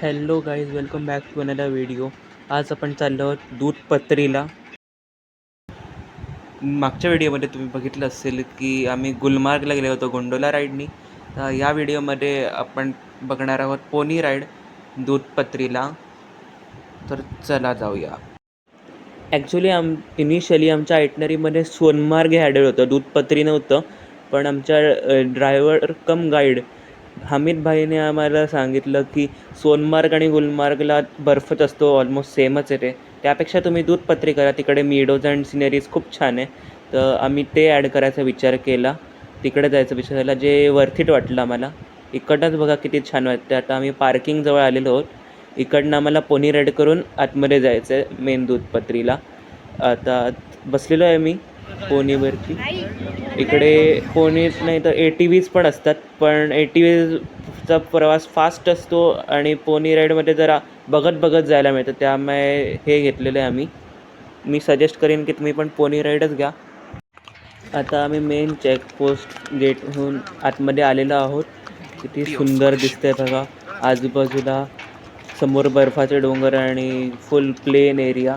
Hello guys, welcome back to another video. आज आपण चाललो आहोत दूधपत्रीला. मागच्या व्हिडिओमध्ये तुम्ही बघितलं असेल की आम्ही गुलमार्गला गेलो होतो गोंडोला राईडनी. या व्हिडिओमध्ये आपण बघणार आहोत पोनी राईड दूधपत्रीला. तर चला जाऊया. ॲक्च्युली इनिशियली आमच्या आयटनरीमध्ये सोनमार्ग हे ॲडेड होतं, दूधपत्री नव्हतं. पण आमच्या ड्रायव्हर कम गाईड हामिद भाईने आम्हाला सांगितलं की सोनमार्ग आणि गुलमार्गला बर्फच असतो, ऑलमोस्ट सेमच आहे ते. त्यापेक्षा तुम्ही दूधपत्री करा, तिकडे मीडोज अँड सिनरीज खूप छान आहे. तर आम्ही ते ॲड करायचा विचार केला, तिकडे जायचा विचार केला, जे वर्थ इट वाटलं आम्हाला. इकडनंच बघा किती छान वाटतं. आता आम्ही पार्किंगजवळ आलेलो आहोत. इकडनं आम्हाला पोनी राईड करून आतमध्ये जायचं आहे मेन दूधपत्रीला. आता बसलेलो आहे मी पोनीवरती. इकडे पोनीच नाही तर ATVs पण असतात, पण ATVचा प्रवास फास्ट असतो आणि पोनी राईडमध्ये जरा बघत बघत जायला मिळतं, त्यामुळे हे घेतलेलं आहे आम्ही. मी सजेस्ट करेन की तुम्ही पण पोनी राईडच घ्या. आता आम्ही मेन चेकपोस्ट गेटहून आतमध्ये आलेलो आहोत. किती सुंदर दिसतंय बघा, आजूबाजूला समोर बर्फाचे डोंगर आणि फुल प्लेन एरिया.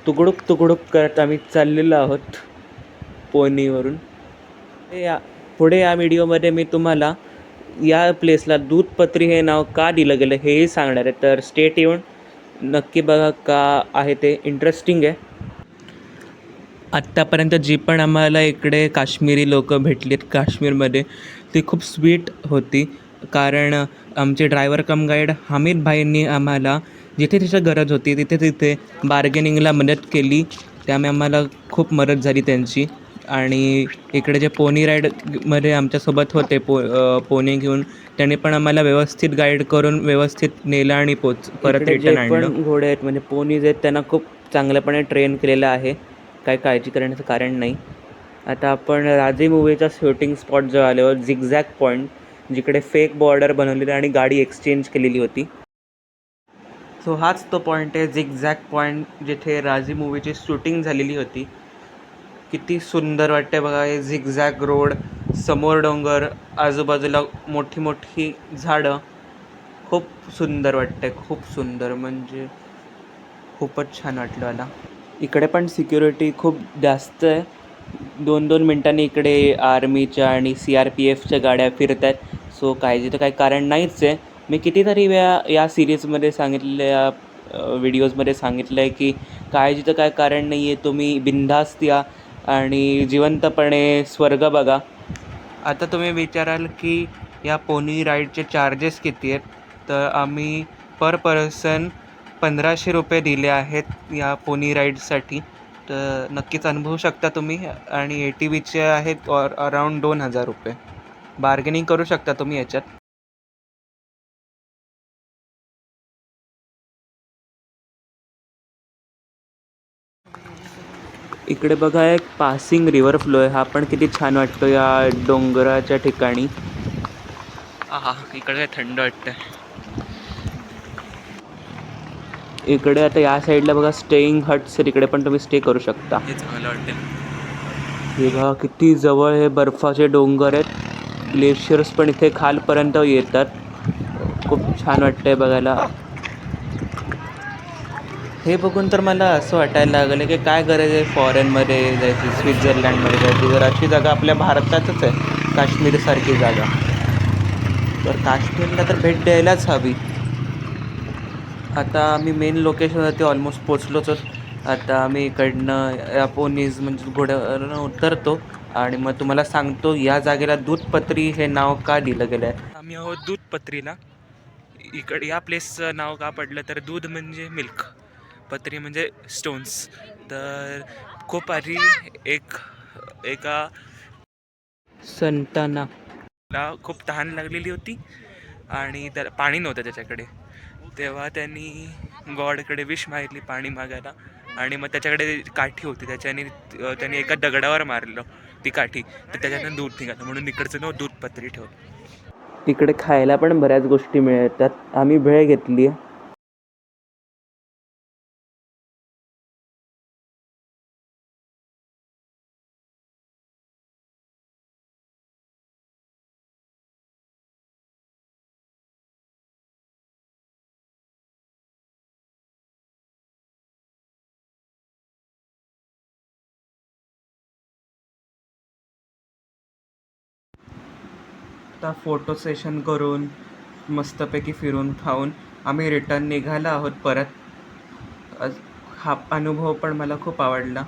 तुकडुक तुकडुक करत आम्ही चाललेलो आहोत पोनीवरून. पुढे या व्हिडिओमध्ये मी तुम्हाला या प्लेसला दूधपत्री हे नाव का दिलं गेलं हेही सांगणार आहे, तर स्टे ट्यून. नक्की बघा, का आहे ते इंटरेस्टिंग आहे. आत्तापर्यंत जी पण आम्हाला इकडे काश्मीरी लोक भेटलीत काश्मीरमध्ये, ती खूप स्वीट होती. कारण आमचे ड्रायव्हर कम गाईड हामिद भाईंनी आम्हाला जिथे तिथे गरज होती तिथे तिथे बार्गेनिंगला मदत केली, त्यामुळे आम्हाला खूप मदत झाली त्यांची. आणि इकडे जे पोनी राईडमध्ये आमच्यासोबत होते पोनी घेऊन, त्यांनी पण आम्हाला व्यवस्थित गाईड करून व्यवस्थित नेलं आणि परत रिटर्न आणलं. पण घोडे आहेत म्हणजे पोनीज आहेत, त्यांना खूप चांगल्यापणे ट्रेन केलेलं आहे, काही काळजी करण्याचं कारण नाही. आता आपण राजी मूवीच्या शूटिंग स्पॉट जो आलो, झिगझॅग पॉईंट, जिकडे फेक बॉर्डर बनवलेली आणि गाडी एक्सचेंज केलेली होती. सो हाच तो पॉईंट आहे, झिगझॅग पॉईंट, जिथे राजी मूवीची शूटिंग झालेली होती. किती सुंदर वाटते बघा हे झिगझॅग रोड, समोर डोंगर, आजूबाजूला मोठी मोठी झाडं. खूप सुंदर वाटते, खूप सुंदर, म्हणजे खूपच छान वाटलं मला. इकडे पण सिक्युरिटी खूप जास्त आहे. 2-2 मिनटांनी इकडे आर्मीच्या आणि CRPFच्या गाड्या फिरत आहेत. सो काळजीचं काही कारण नाहीच आहे. मी कितीतरी वेळा या सिरीजमध्ये सांगितलेल्या व्हिडिओजमध्ये सांगितलं आहे की काळजीचं काय कारण नाही आहे, तुम्ही बिनधास्त या आणि जिवंतपणे स्वर्ग बघा. आता तुम्ही विचाराल की या पोनी राईडचे चार्जेस किती आहेत, तर आम्ही पर पर्सन 1500 रुपये दिले आहेत या पोनी राईडसाठी. तर नक्कीच अनुभवू शकता तुम्ही. आणि ATVचे आहेत अराऊंड 2000 रुपये. बार्गेनिंग करू शकता तुम्ही याच्यात. इकडे बघा एक पासिंग रिव्हर फ्लो आहे, हा पण किती छान वाटतो या डोंगराच्या ठिकाणी. इकडे काय थंड वाटतं. इकडे आता या साईडला बघा स्टेईंग हट्स, तिकडे पण तुम्ही स्टे करू शकता. हे चांगलं वाटतं. हे बघा किती जवळ हे बर्फाचे डोंगर आहेत. ग्लेशियर्स पण इथे खालपर्यंत येतात. खूप छान वाटतंय बघायला. हे बघून तर मला असं वाटायला लागलं की काय गरज आहे फॉरेनमध्ये जायची, स्वित्झर्लंडमध्ये जायची, जर अशी जागा आपल्या भारतातच आहे, काश्मीरसारखी जागा. तर काश्मीरला तर भेट द्यायलाच हवी. आता आम्ही मेन लोकेशनवरती ऑलमोस्ट पोचलोच आहोत. आता आम्ही इकडनं या पोनीज म्हणजे घोड्यावरून उतरतो आणि मग तुम्हाला सांगतो या जागेला दूधपत्री हे नाव का दिलं गेलं आहे. आम्ही आहोत दूधपत्रीला. इकडे या प्लेसचं नाव का पडलं, तर दूध म्हणजे मिल्क, पत्री म्हणजे स्टोन्स. तर खूप आधी एका संतांना खूप तहान लागलेली होती आणि त्याला पाणी नव्हतं त्याच्याकडे. तेव्हा त्यांनी गॉडकडे विश मागितली पाणी मागायला, आणि मग त्याच्याकडे काठी होती, त्यांनी एका दगडावर मारलं ती काठी, तर त्याच्यातून दूध निघालं, म्हणून इकडचं नाव दूधपत्री ठेवलं. इकडे खायला पण बऱ्याच गोष्टी मिळतात. आम्ही भेळ घेतली आहे. आता फोटो सेशन करून मस्तपैकी फिरून खाऊन आम्ही रिटर्न निघालो आहोत परत. हा अनुभव पण मला खूप आवडला.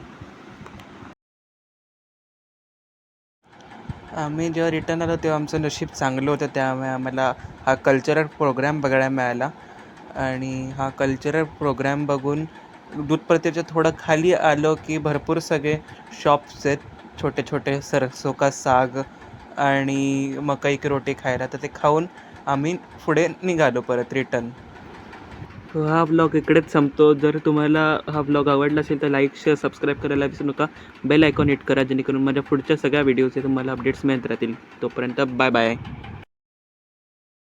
आम्ही जेव्हा रिटर्न आलो तेव्हा आमचं नशीब चांगलं होतं, त्यामुळे आम्हाला हा कल्चरल प्रोग्राम बघायला मिळाला. आणि हा कल्चरल प्रोग्राम बघून दूध प्रतीच्या थोडं खाली आलो की भरपूर सगळे शॉप्स आहेत, छोटे छोटे सरसों का साग आणि मकई की रोटी खायला. तर ते खाऊन आम्ही पुढे निघालो परत रिटर्न. हा ब्लॉग इकडेच संपतो. जर तुम्हाला हा ब्लॉग आवडला असेल तर लाईक, शेअर, सबस्क्राईब करायला विसरू नका. बेल आयकॉन हिट करा जेणेकरून माझ्या पुढच्या सगळ्या व्हिडिओचे तुम्हाला अपडेट्स मिळत राहतील. तोपर्यंत बाय बाय.